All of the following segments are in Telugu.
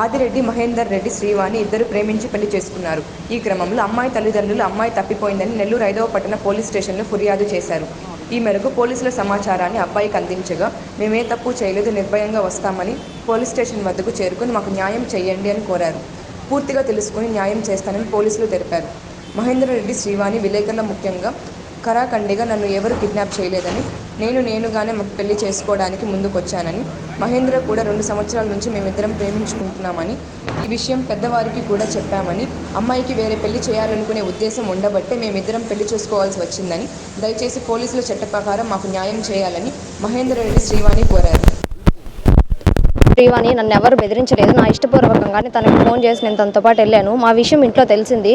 ఆదిరెడ్డి మహేందర్ రెడ్డి శ్రీవాణి ఇద్దరు ప్రేమించి పెళ్లి చేసుకున్నారు. ఈ క్రమంలో అమ్మాయి తల్లిదండ్రులు అమ్మాయి తప్పిపోయిందని నెల్లూరు 5వ పట్టణ పోలీస్ స్టేషన్లో ఫిర్యాదు చేశారు. ఈ మేరకు పోలీసుల సమాచారాన్ని అబ్బాయికి అందించగా, మేమే తప్పు చేయలేదు, నిర్భయంగా వస్తామని పోలీస్ స్టేషన్ వద్దకు చేరుకుని మాకు న్యాయం చేయండి అని కోరారు. పూర్తిగా తెలుసుకుని న్యాయం చేస్తానని పోలీసులు తెలిపారు. మహేందర్ రెడ్డి శ్రీవాణి విలేకరుల ముఖ్యంగా కరాఖండిగా నన్ను ఎవరూ కిడ్నాప్ చేయలేదని, నేనుగానే పెళ్లి చేసుకోవడానికి ముందుకొచ్చానని, మహేంద్ర కూడా 2 సంవత్సరాల నుంచి మేమిద్దరం ప్రేమించుకుంటున్నామని, ఈ విషయం పెద్దవారికి కూడా చెప్పామని, అమ్మాయికి వేరే పెళ్లి చేయాలనుకునే ఉద్దేశం ఉండబట్టే మేమిద్దరం పెళ్లి చేసుకోవాల్సి వచ్చిందని, దయచేసి పోలీసుల చట్ట ప్రకారం మాకు న్యాయం చేయాలని మహేందర్ రెడ్డి శ్రీవాణి కోరారు. శ్రీవాణి నన్ను ఎవరు బెదిరించలేదు. నా ఇష్టపూర్వకంగానే తనకి ఫోన్ చేసి నేను తనతో పాటు వెళ్ళాను. మా విషయం ఇంట్లో తెలిసింది.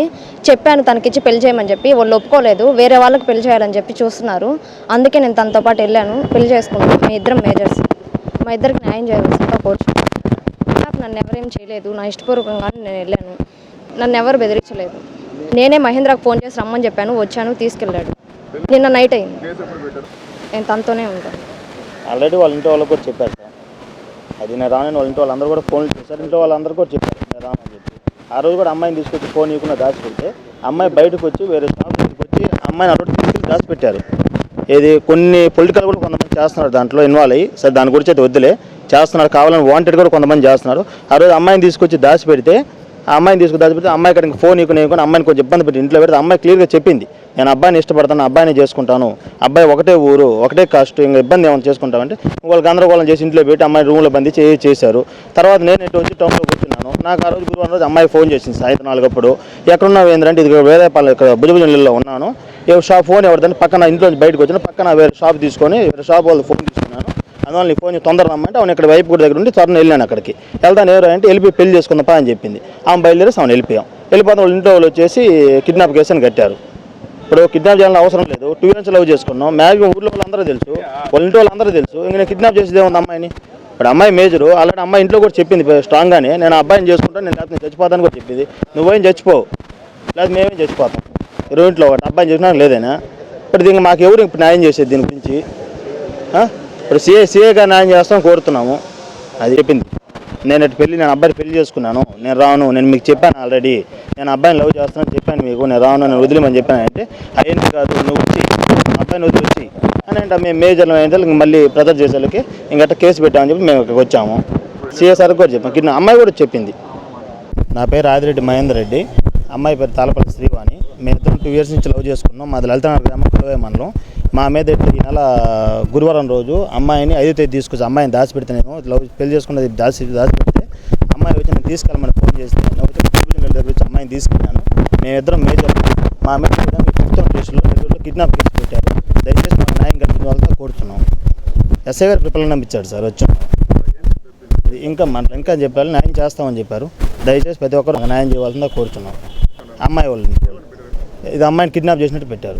చెప్పాను తనకిచ్చి పెళ్లి చేయమని చెప్పి. వాళ్ళు ఒప్పుకోలేదు, వేరే వాళ్ళకి పెళ్లి చేయాలని చెప్పి చూస్తున్నారు. అందుకే నేను తనతో పాటు వెళ్ళాను. పెళ్లి చేసుకున్నాను. మీ ఇద్దరం మేజర్స్. మా ఇద్దరికి న్యాయం చేయాల్సిందిగా కోరుచున్నాను. నన్ను ఎవరేం చేయలేదు. నా ఇష్టపూర్వకంగానే నేను వెళ్ళాను. నన్ను ఎవరు బెదిరించలేదు. నేనే మహేంద్రకు ఫోన్ చేసి రమ్మని చెప్పాను. వచ్చాను, తీసుకెళ్ళాడు. నిన్న నైట్ అయింది. నేను తనతోనే ఉంటాను. ఆల్రెడీ వాళ్ళ ఇంట్లో వాళ్ళకి కూడా చెప్పారు సార్. అది నేను రానని వాళ్ళ ఇంట్లో వాళ్ళందరూ కూడా ఫోన్లు చేశారు. ఇంట్లో వాళ్ళందరూ కూడా చెప్పారు నేను రానని చెప్పి. ఆ రోజు కూడా అమ్మాయిని తీసుకొచ్చి ఫోన్ ఇవ్వకుండా దాచిపెడితే, అమ్మాయి బయటకు వచ్చి వేరే షాప్ దగ్గరికి వచ్చి అమ్మాయిని అటు తీసుకెళ్ళి దాచిపెట్టారు. ఇది కొన్ని పొలిటికల్ కూడా కొంతమంది చేస్తున్నారు దాంట్లో ఇన్వాల్వ్ అయ్యి. సరే దాని గురించి అయితే వద్దులే, చేస్తున్నారు కావాలని వాంటెడ్ కూడా కొంతమంది చేస్తున్నారు. ఆ రోజు అమ్మాయిని తీసుకొచ్చి దాచిపెడితే, ఆ అమ్మాయిని దాచిపెడితే అమ్మాయి అక్కడికి ఫోన్ ఇవ్వకుండా అమ్మాయిని కొంచెం ఇబ్బంది పెట్టి ఇంట్లో పెడితే అమ్మాయి క్లియర్గా చెప్పింది, నేను అబ్బాయిని ఇష్టపడతాను, అబ్బాయిని చేసుకుంటాను, అబ్బాయి ఒకటే ఊరు ఒకటే కాస్ట్, ఇంకా ఇబ్బంది ఏమైనా చేసుకుంటామంటే వాళ్ళు గందరగోళం చేసి ఇంట్లో పెట్టి అమ్మాయి రూమ్లో బంది చేశారు. తర్వాత నేను ఇటు వచ్చి టౌన్లో కూర్చున్నాను. నాకు ఆ రోజు గురువారం రోజు అమ్మాయి ఫోన్ చేసింది సాయంత్రం 4 అప్పుడు. ఎక్కడున్నావు ఏంటంటే ఇది వేరేపాలెం ఇక్కడ భుజభుజంలో ఉన్నాను, షాప్ ఫోన్ ఎవరిదంటే పక్కన ఇంట్లో బయటకు వచ్చిన పక్కన వేరే షాప్ తీసుకొని వేరే షాప్ వాళ్ళు ఫోన్ తీసుకున్నాను. అందువల్ల నీ ఫోన్ తొందరగా రమ్మంటే అవును ఇక్కడ వైపు కూడా దగ్గర ఉండి త్వరను వెళ్ళాను. అక్కడికి వెళ్తాను ఎవరు అంటే వెళ్ళి పెళ్లి చేసుకుందాం అని చెప్పింది. ఆమె బయలుదేరి ఆమెను వెళ్ళిపోతాం. వాళ్ళ ఇంట్లో వాళ్ళు వచ్చేసి కిడ్నాప్ కేసు అని కట్టారు. ఇప్పుడు కిడ్నాప్ చేయాలని అవసరం లేదు. 2 years లవ్ చేసుకున్నాం. మ్యాక్సిమం ఊళ్ళో వాళ్ళందరూ తెలుసు, వాళ్ళ ఇంట్లో వాళ్ళందరూ తెలుసు. ఇంక నేను కిడ్నాప్ చేసేదే ఉంది అమ్మాయిని. ఇప్పుడు అమ్మాయి మేజరు. ఆల్రెడీ అమ్మాయి ఇంట్లో కూడా చెప్పింది స్ట్రాంగ్గానే, నేను అబ్బాయిని చేసుకుంటాను, నేను లేకపోతే చచ్చిపోతాను కూడా చెప్పింది. నువ్వేం చచ్చిపోవు, లేకపోతే మేమేం చచ్చిపోతాం. 2 ఇంట్లో ఒకటి అబ్బాయిని చేసినా లేదేనా. ఇప్పుడు దీనికి మాకు ఎవరు ఇప్పుడు న్యాయం చేసేది దీని గురించి? ఇప్పుడు సీఏగా న్యాయం చేస్తాం కోరుతున్నాము. అది చెప్పింది. నేను అబ్బాయిని పెళ్లి చేసుకున్నాను, నేను రాను, నేను మీకు చెప్పాను ఆల్రెడీ, నేను అబ్బాయిని లవ్ చేస్తానని చెప్పాను మీకు, నేను రాను, నేను వదిలేమని చెప్పాను. అంటే అయ్యింది కాదు, నువ్వు వచ్చి అబ్బాయిని వదిలి వచ్చి అని అంటే మేము మేజర్లో అయితే మళ్ళీ బ్రదర్ చేసేళ్ళకి ఇంకట్లా కేసు పెట్టామని చెప్పి మేము ఇక్కడికి వచ్చాము. సిఎస్ఆర్ కూడా చెప్పాము. అమ్మాయి కూడా చెప్పింది. నా పేరు ఆదిరెడ్డి మహేందర్ రెడ్డి, అమ్మాయి పేరు తాళపల్లి శ్రీవాణి. మేము 2 years నుంచి లవ్ చేసుకున్నాం. మాది లలితనగర్ గ్రామం, కులవే మండలం. మా మీద ఈ నెల గురువారం రోజు అమ్మాయిని 5వ తేదీ తీసుకొచ్చి అమ్మాయిని దాచిపెడితే, నేను పెళ్లి చేసుకున్నది దాచిపెడితే అమ్మాయి వచ్చి నేను తీసుకెళ్ళమని ఫోన్ చేస్తే నేను వచ్చి దగ్గర వచ్చి అమ్మాయిని తీసుకెళ్ళాను. మేమిద్దరం మేజర్ మా మీద స్టేషన్లో నెల్లూరులో కిడ్నాప్ కేసు పెట్టారు. దయచేసి మాకు న్యాయం కల్పించిన వాళ్ళతో కోరుతున్నాం. ఎస్ఐ గారు ప్రిపరేషన్ పంపించాడు సార్. వచ్చాం ఇంకా చెప్పారు న్యాయం చేస్తామని చెప్పారు. దయచేసి ప్రతి ఒక్కరు న్యాయం చేయవలసిందో కోరుతున్నాం. అమ్మాయి వాళ్ళని ఇది అమ్మాయిని కిడ్నాప్ చేసినట్టు పెట్టారు.